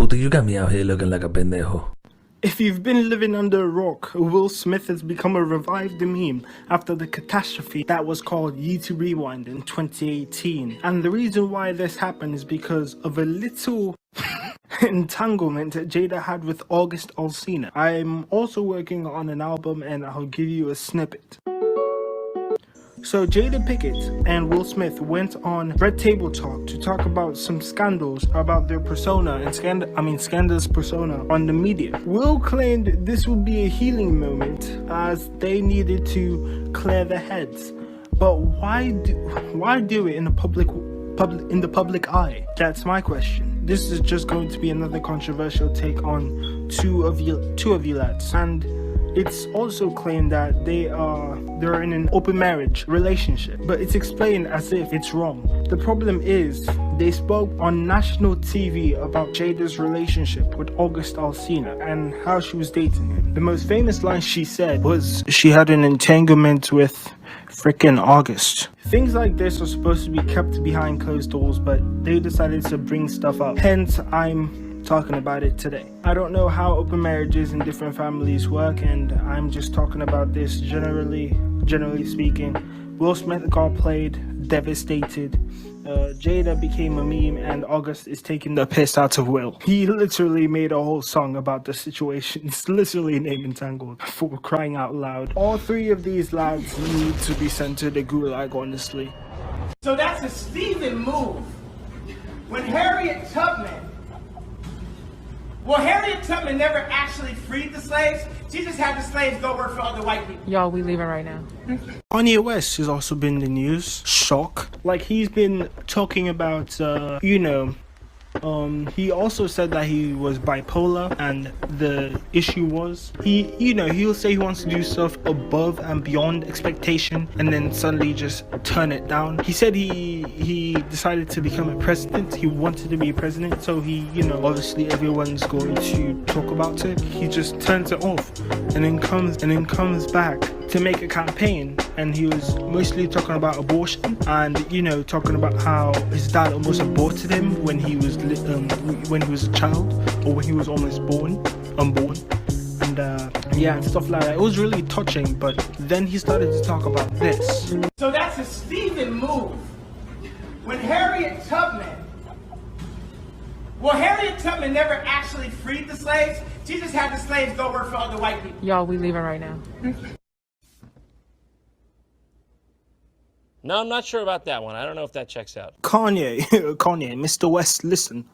Puta, you got me out here looking like a pendejo. If you've been living under a rock, Will Smith has become a revived meme after the catastrophe that was called YouTube Rewind in 2018. And the reason why this happened is because of a little entanglement that Jada had with August Alsina. I'm also working on an album and I'll give you a snippet. So Jada Pinkett and Will Smith went on Red Table Talk to talk about some scandals about their persona and Scandal's persona on the media. Will claimed this would be a healing moment as they needed to clear their heads. But why do it in the public eye? That's my question. This is just going to be another controversial take on two of you lads. And it's also claimed that they're in an open marriage relationship, but it's explained as if it's wrong. The problem is they spoke on national TV about Jada's relationship with August Alsina and how she was dating him. The most famous line she said was she had an entanglement with frickin' August. Things like this are supposed to be kept behind closed doors, but they decided to bring stuff up. Hence, I'm talking about it today. I don't know how open marriages in different families work, and I'm just talking about this generally speaking. Will Smith got played, devastated. Jada became a meme, and August is taking the piss out of Will. He literally made a whole song about the situation. It's literally named Entangled, for crying out loud. All three of these lads need to be sent to the gulag, honestly. So that's a Stephen move. When Harriet Tubman never actually freed the slaves. She just had the slaves go work for other white people. Y'all, we leaving right now. Kanye West has also been in the news. Shock. Like, he's been talking about, he also said that he was bipolar, and the issue was he'll say he wants to do stuff above and beyond expectation and then suddenly just turn it down. He said he decided to become a president. He wanted to be a president, so obviously everyone's going to talk about it. He just turns it off and then comes back to make a campaign, and he was mostly talking about abortion and talking about how his dad almost aborted him when he was a child, or when he was almost unborn, and stuff like that. It was really touching, but then he started to talk about this. So that's a Stephen move. When Harriet Tubman never actually freed the slaves. She just had the slaves go work for other white people. Y'all, we leaving right now. No, I'm not sure about that one. I don't know if that checks out. Kanye, Mr. West, listen.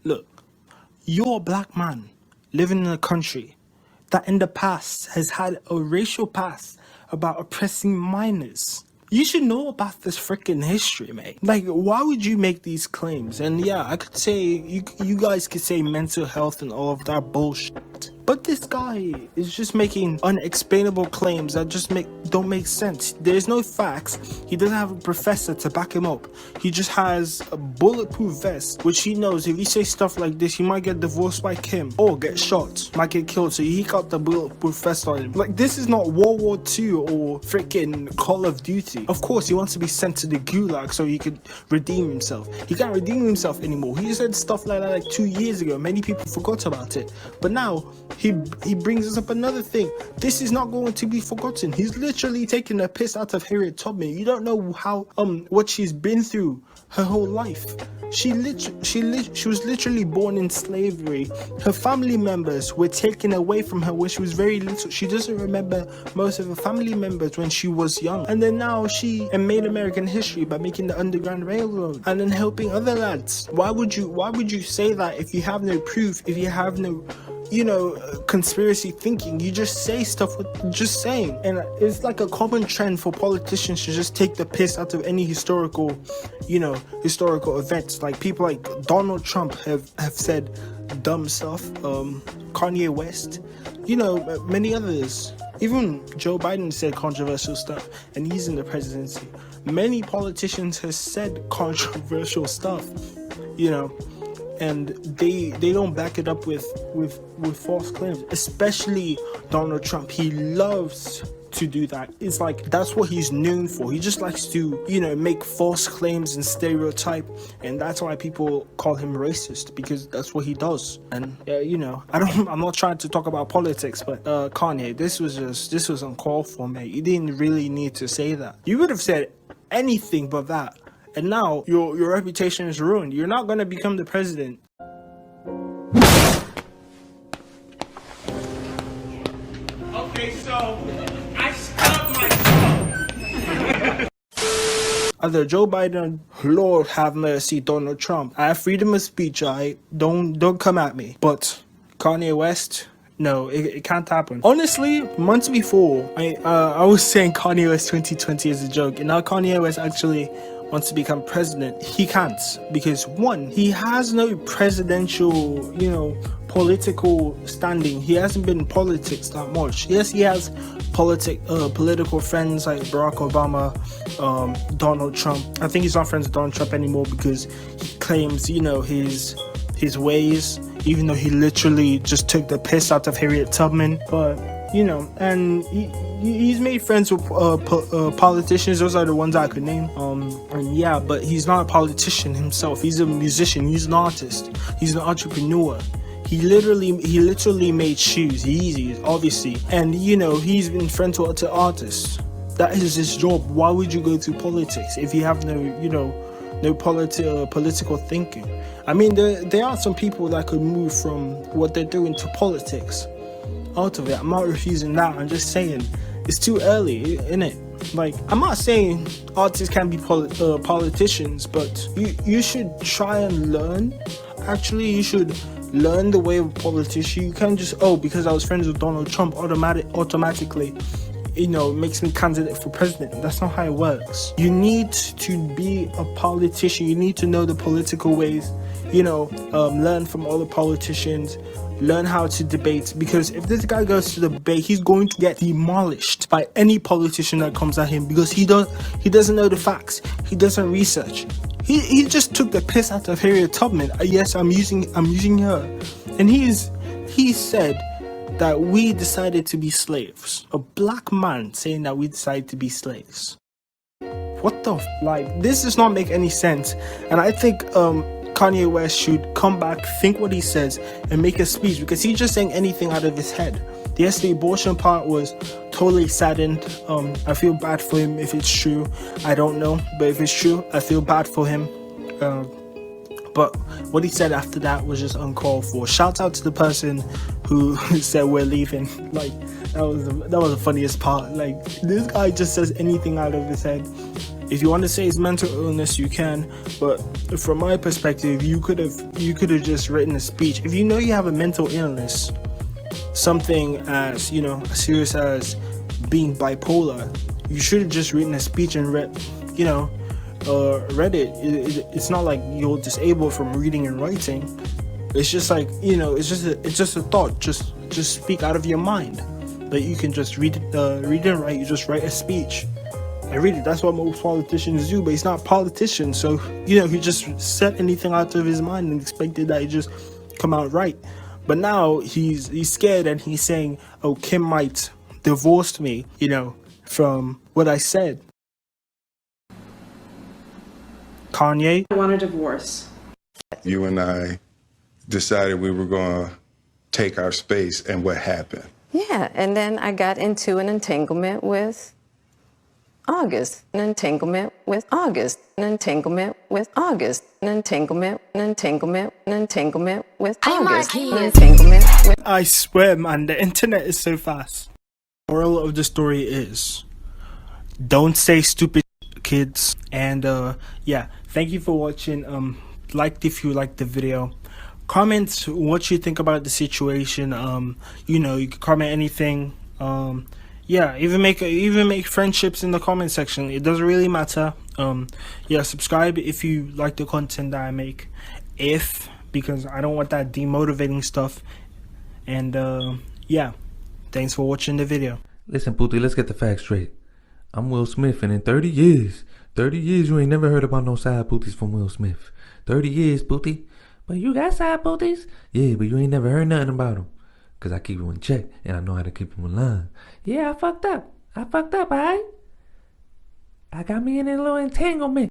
Look, you're a black man living in a country that in the past has had a racial past about oppressing minors. You should know about this freaking history, mate. Like, why would you make these claims? And yeah, I could say, you guys could say mental health and all of that bullshit. But this guy is just making unexplainable claims that just don't make sense. There's no facts. He doesn't have a professor to back him up. He just has a bulletproof vest, which he knows if he says stuff like this, he might get divorced by Kim or get shot, might get killed. So he got the bulletproof vest on him. Like, this is not World War II or freaking Call of Duty. Of course, he wants to be sent to the gulag so he could redeem himself. He can't redeem himself anymore. He said stuff like that like 2 years ago. Many people forgot about it. But now, he brings us up another thing. This is not going to be forgotten. He's literally taking the piss out of Harriet Tubman. You don't know how what she's been through her whole life. She was literally born in slavery. Her family members were taken away from her when she was very little. She doesn't remember most of her family members when she was young. And then now she made American history by making the Underground Railroad and then helping other lads. Why would you say that if you have no proof, if you have no conspiracy thinking? You just say stuff with just saying. And it's like a common trend for politicians to just take the piss out of any historical events. Like people like Donald Trump have said dumb stuff. Kanye West, many others. Even Joe Biden said controversial stuff, and he's in the presidency. Many politicians have said controversial stuff, and they don't back it up with false claims, especially Donald Trump. He loves to do that. It's like that's what he's known for. He just likes to, you know, make false claims and stereotype, and that's why people call him racist, because that's what he does. And you know, I'm not trying to talk about politics, but Kanye, this was uncalled for, mate. You didn't really need to say that. You would have said anything but that, and now your reputation is ruined. You're not gonna become the president. Okay, so I stubbed my toe. Either Joe Biden, Lord have mercy, Donald Trump. I have freedom of speech, don't come at me. But Kanye West, no, it can't happen. Honestly, months before, I was saying Kanye West 2020 is a joke, and now Kanye West actually wants to become president. He can't, because one, he has no presidential, you know, political standing. He hasn't been in politics that much. Yes, he has political friends like Barack Obama, Donald Trump. I think he's not friends with Donald Trump anymore because he claims, you know, his ways, even though he literally just took the piss out of Harriet Tubman. But you know, and he's made friends with politicians. Those are the ones I could name. And yeah, but he's not a politician himself. He's a musician. He's an artist. He's an entrepreneur. He literally made shoes, Yeezys, obviously. And you know, he's been friends with artists. That is his job. Why would you go to politics if you have no, you know, no political thinking? I mean, there are some people that could move from what they're doing to politics. Out of it, I'm not refusing that. I'm just saying it's too early, innit? Like, I'm not saying artists can be politicians, but you should try and learn. Actually, you should learn the way of a politician. You can't just, because I was friends with Donald Trump, automatically, you know, makes me candidate for president. That's not how it works. You need to be a politician. You need to know the political ways, you know, learn from other politicians, learn how to debate, because if this guy goes to the debate, he's going to get demolished by any politician that comes at him, because he doesn't know the facts. He doesn't research. He just took the piss out of Harriet Tubman. Yes, I'm using her, and he said that we decided to be slaves. A black man saying that we decided to be slaves. What the like? This does not make any sense, and I think Kanye West should come back, think what he says, and make a speech, because he's just saying anything out of his head. Yes, the abortion part was totally saddened. I feel bad for him if it's true. I don't know, but if it's true, I feel bad for him. But what he said after that was just uncalled for. Shout out to the person who said we're leaving. Like, that was the funniest part. Like, this guy just says anything out of his head. If you want to say it's mental illness, you can, but from my perspective, you could have just written a speech. If you know you have a mental illness, something as, you know, as serious as being bipolar, you should have just written a speech and read it. It's not like you're disabled from reading and writing. It's just like, you know, it's just a thought. Just speak out of your mind. Like, you can just read and write. You just write a speech. I read it. That's what most politicians do, but he's not a politician, so, you know, he just said anything out of his mind and expected that it just come out right. But now he's scared, and he's saying, oh, Kim might divorce me, you know, from what I said. Kanye? I want a divorce. You and I decided we were going to take our space, and what happened? Yeah, and then I got into an entanglement with August, an entanglement with August, an entanglement with August, an entanglement with August, an entanglement with... I swear, man, the internet is so fast. Moral of the story is, don't say stupid, kids. And yeah, thank you for watching. Like if you liked the video. Comment what you think about the situation. You know, you can comment anything. Yeah, even make friendships in the comment section. It doesn't really matter. Yeah, subscribe if you like the content that I make. Because I don't want that demotivating stuff. And yeah, thanks for watching the video. Listen, Pooty, let's get the facts straight. I'm Will Smith, and in 30 years you ain't never heard about no side Pooties from Will Smith. 30 years, Pooty. But you got side Pooties? Yeah, but you ain't never heard nothing about them. Because I keep them in check, and I know how to keep them in line. Yeah, I fucked up. I fucked up, alright? I got me in a little entanglement.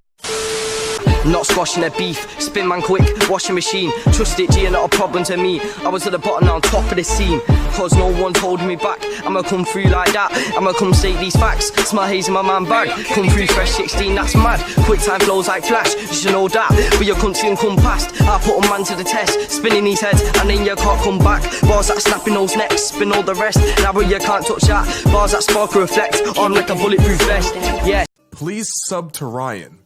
Not squashing their beef, spin man quick, washing machine. Trust it, G, not a problem to me. I was at the bottom, now on top of the scene. Cause no one's holding me back. I'ma come through like that, I'ma come say these facts. Smell haze in my man bag, come through fresh 16, that's mad. Quick time flows like flash, you should know that. But your country can come past, I put a man to the test. Spinning these heads, and then you can't come back. Bars that snapping those necks, spin all the rest. Now but you can't touch that. Bars that spark or reflect, on like a bulletproof vest, yeah. Please sub to Ryan.